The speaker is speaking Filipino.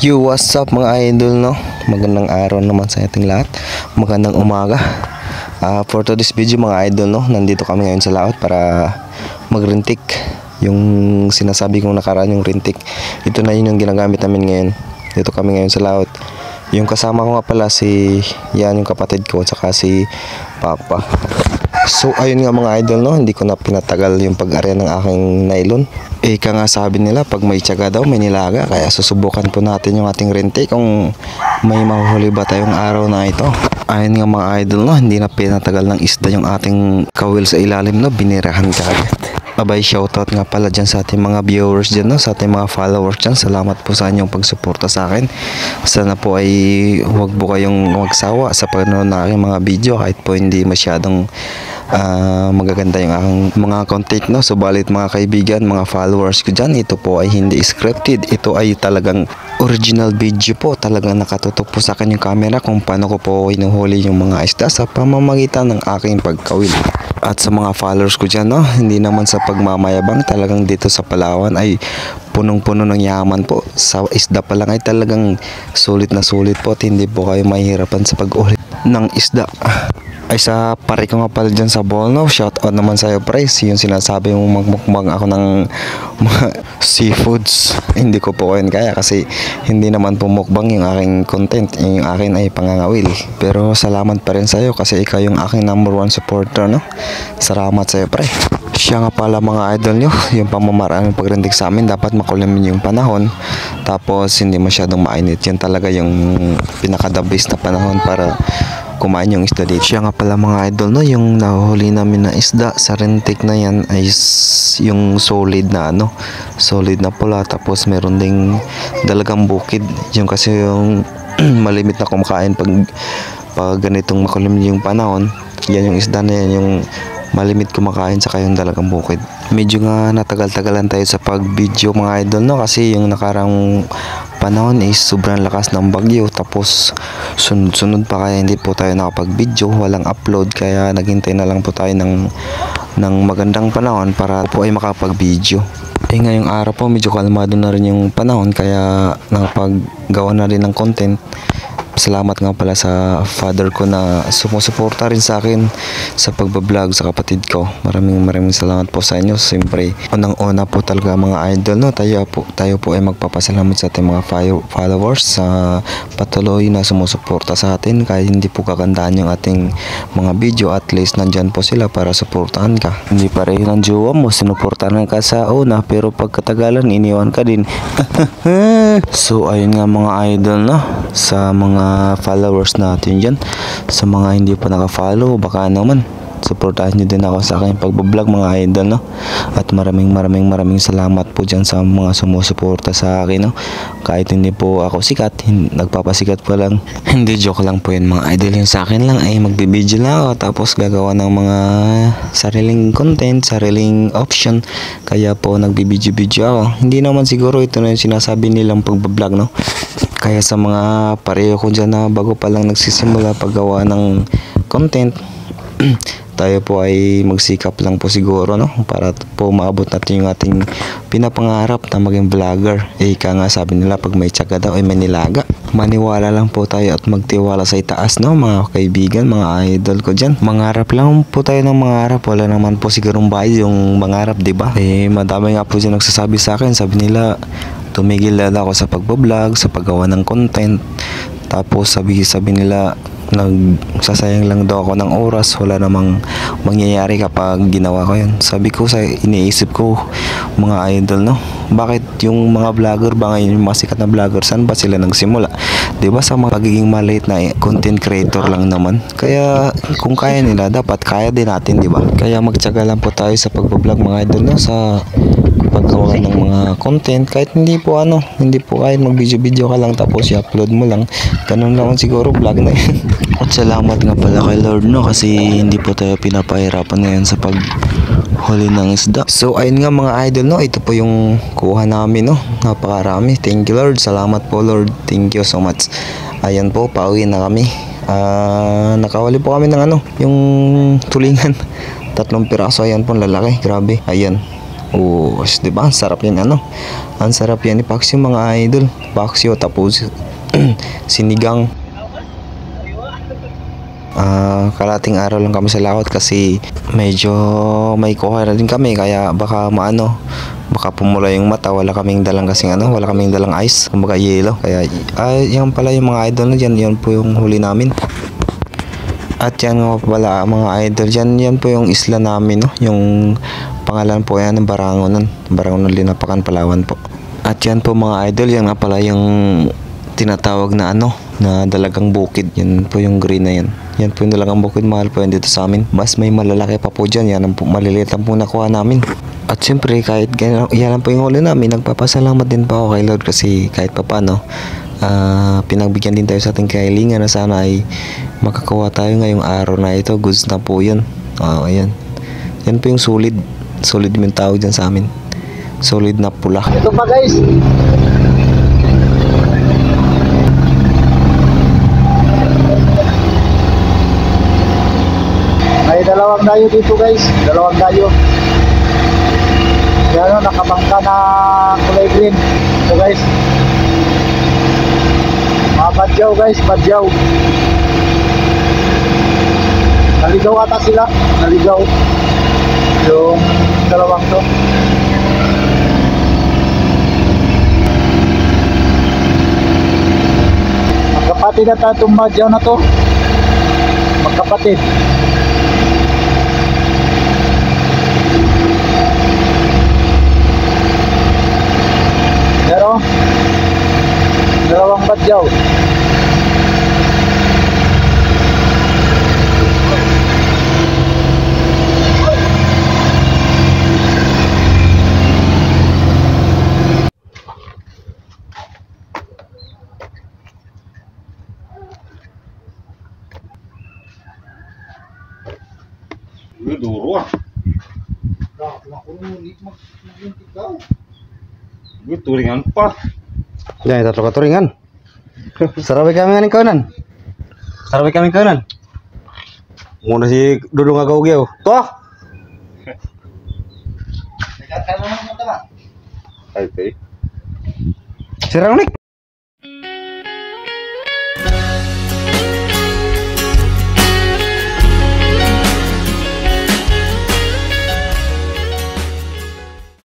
Yo, what's up mga idol, no? Magandang araw naman sa ating lahat. Magandang umaga. For today's video mga idol, no, nandito kami ngayon sa laot para magrintik. Yung sinasabi kong nakaraan yung rintik, ito na yun yung ginagamit namin ngayon. Dito kami ngayon sa laot. Yung kasama ko nga pala yan yung kapatid ko, at saka si Papa. So ayun nga mga idol, no, hindi ko na pinatagal yung pag-arya ng aking nylon. Ika nga sabi nila pag may tiyaga daw may nilaga, kaya susubukan po natin yung ating rente kung may mahuhuli ba tayong araw na ito. Ayun nga mga idol, no, hindi na pinatagal ng isda yung ating kawil sa ilalim, no, binirahan ka agad. Abay, shoutout nga pala dyan sa ating mga viewers dyan, no, sa ating mga followers dyan. Salamat po sa inyong pagsuporta sa akin. Sana po ay huwag po kayong magsawa sa panonood ng aking mga video, kahit po hindi masyadong magaganda yung aking mga content, no. Subalit mga kaibigan, mga followers ko dyan, ito po ay hindi scripted. Ito ay talagang original video po. Talagang nakatutok po sa akin yung camera kung paano ko po hinuhuli yung mga isda sa pamamagitan ng aking pagkawil. At sa mga followers ko dyan, no, hindi naman sa pagmamayabang, talagang dito sa Palawan ay punong-puno ng yaman po. Sa isda pa lang ay talagang sulit na sulit po, at hindi po kayo mahihirapan sa pag-ulit ng isda. Ay sa pare ko nga pala dyan sa Bolno, shout out naman sa'yo pre. Yung sinasabi mong magmukbang ako ng mga seafoods, hindi ko po yun kaya kasi hindi naman po mukbang yung aking content, yung akin ay pangangawil. Pero salamat pa rin sa'yo kasi ikaw yung aking number 1 supporter, no. Salamat sa'yo pre. Siya nga pala mga idol nyo, yung pamamaraan ng pagrindik sa amin, dapat makulimin yung panahon, tapos hindi masyadong mainit. Yan talaga yung pinaka the best na panahon para kumain yung isda dito. Siya nga pala mga idol, no, yung nahuhuli namin na isda sa rintik na yan ay yung solid na solid na pula, tapos meron ding dalagang bukid. Yung kasi yung malimit na kumakain pag ganitong makulimlim yung panahon, yan yung isda na yan, yung malimit kumakain sa kayong dalagang bukid. Medyo nga natagal-tagalan tayo sa pag-video mga idol, no, kasi yung nakarang panahon is sobrang lakas ng bagyo, tapos sunod-sunod pa, kaya hindi po tayo nakapag-video, walang upload, kaya naghintay na lang po tayo ng magandang panahon para po ay makapag-video. Ngayong araw po medyo kalmado na rin yung panahon, kaya nakapaggawa na rin ng content. Salamat nga pala sa father ko na sumusuporta rin sa akin sa pagbablog sa kapatid ko. Maraming salamat po sa inyo. Siyempre, unang-una po talaga mga idol, no, tayo po ay magpapasalamat sa ating mga followers sa patuloy na sumusuporta sa atin. Kahit hindi po kagandahan yung ating mga video, at least nandyan po sila para suportahan ka. Hindi pareho ng jowa mo, sinuportahan ka sa una, pero pagkatagalan iniwan ka din. So ayun nga mga idol, no, sa mga followers natin dyan, sa mga hindi pa naka-follow, baka naman supportahan nyo din ako sa aking pagbablog mga idol, no. At maraming salamat po dyan sa mga sumusuporta sa akin, no. Kahit hindi po ako sikat, nagpapasikat po lang. Hindi, joke lang po yun mga idol. Yung sa akin lang ay magbibideo lang ako, tapos gagawa ng mga sariling content, sariling option, kaya po nagbibideo ako. Hindi naman siguro ito na yung sinasabi nilang pagbablog, no. Kaya sa mga pareho ko dyan na bago pa lang nagsisimula paggawa ng content, tayo po ay magsikap lang po siguro, no, para po maabot natin yung ating pinapangarap na maging vlogger. Ika nga sabi nila pag may tiyaga daw ay may nilaga. Maniwala lang po tayo at magtiwala sa itaas, no, mga kaibigan, mga idol ko dyan. Mangarap lang po tayo ng mangarap, wala naman po sigurong bayad yung mangarap, diba? Madami nga po dyan nagsasabi sa akin, sabi nila tumigil na ako sa pagbablog, sa paggawa ng content, tapos sabi nila nagsasayang lang daw ako ng oras, wala namang mangyayari kapag ginawa ko yun. Sabi ko, iniisip ko mga idol, no, bakit yung mga vlogger ba ngayon, yung mga sikat na vlogger, saan ba sila nagsimula? Diba sa mga pagiging maliit na content creator lang naman. Kaya kung kaya nila, dapat kaya din natin, diba? Kaya magtiyaga lang po tayo sa pagbablog mga idol, no, sa paggawa ng mga content. Kahit hindi po kahit mag-video ka lang tapos i-upload mo lang, ganun lang siguro vlog na yun. At salamat nga pala kay Lord, no, kasi hindi po tayo pinapahirapan ngayon sa paghuli ng isda. So ayun nga mga idol, no, ito po yung kuha namin, no, napakarami. Thank you Lord, salamat po Lord, thank you so much. Ayan po, pauwi na kami. Nakawali po kami ng yung tulingan, 3 piraso. Ayan po, lalaki, grabe. Ayan, Oh, di ba? Ang sarap yan ano. Ang sarap yan ipaksyo mga idol. Paksyo tapos sinigang. Kalating araw lang kami sa laot kasi medyo may kuha na din kami kaya baka baka pumula yung mata, wala kaming dalang kasing wala kaming dalang ice, kumbaga yelo, kaya yan pala yung mga idol na dyan, yan po yung huli namin. At yan nga pala mga idol, yan po yung isla namin, no? Yung pangalan po yan ng Barangonan, Linapakan, Palawan po. At yan po mga idol, yan nga pala yung tinatawag na na dalagang bukid. Yan po yung green na yan. Yan po yung dalagang bukid, mahal po yan dito sa amin. Mas may malalaki pa po dyan, yan ang maliliit lang po nakuha namin. At syempre kahit yan lang po yung huli namin, nagpapasalamat din pa ako kay Lord kasi kahit pa paano pinagbigyan din tayo sa ating kahilingan na sana ay makakawa tayo ngayong araw na ito. Goods na po yun. Ayan. Yan po yung solid yung tawag dyan sa amin, solid na pula. Ito pa guys, may dalawang dayo dito guys, dalawang dayo. Yan, nakabangka na kulay green. Ito guys, mga badyaw guys, badyaw. Naligaw ata sila, naligaw yung dalawang to. Magkapatid na tayo itong badyaw na to, magkapatid. Pero dalawang badyaw. Duro ah. Gue turingan pa. Yan, tatlo ka turingan. Saraway kami nga ng kaunan. Saraway kami kaunan. Muna si Dudong agaw-gaw. Toh! Ay, okay. Si Raunik.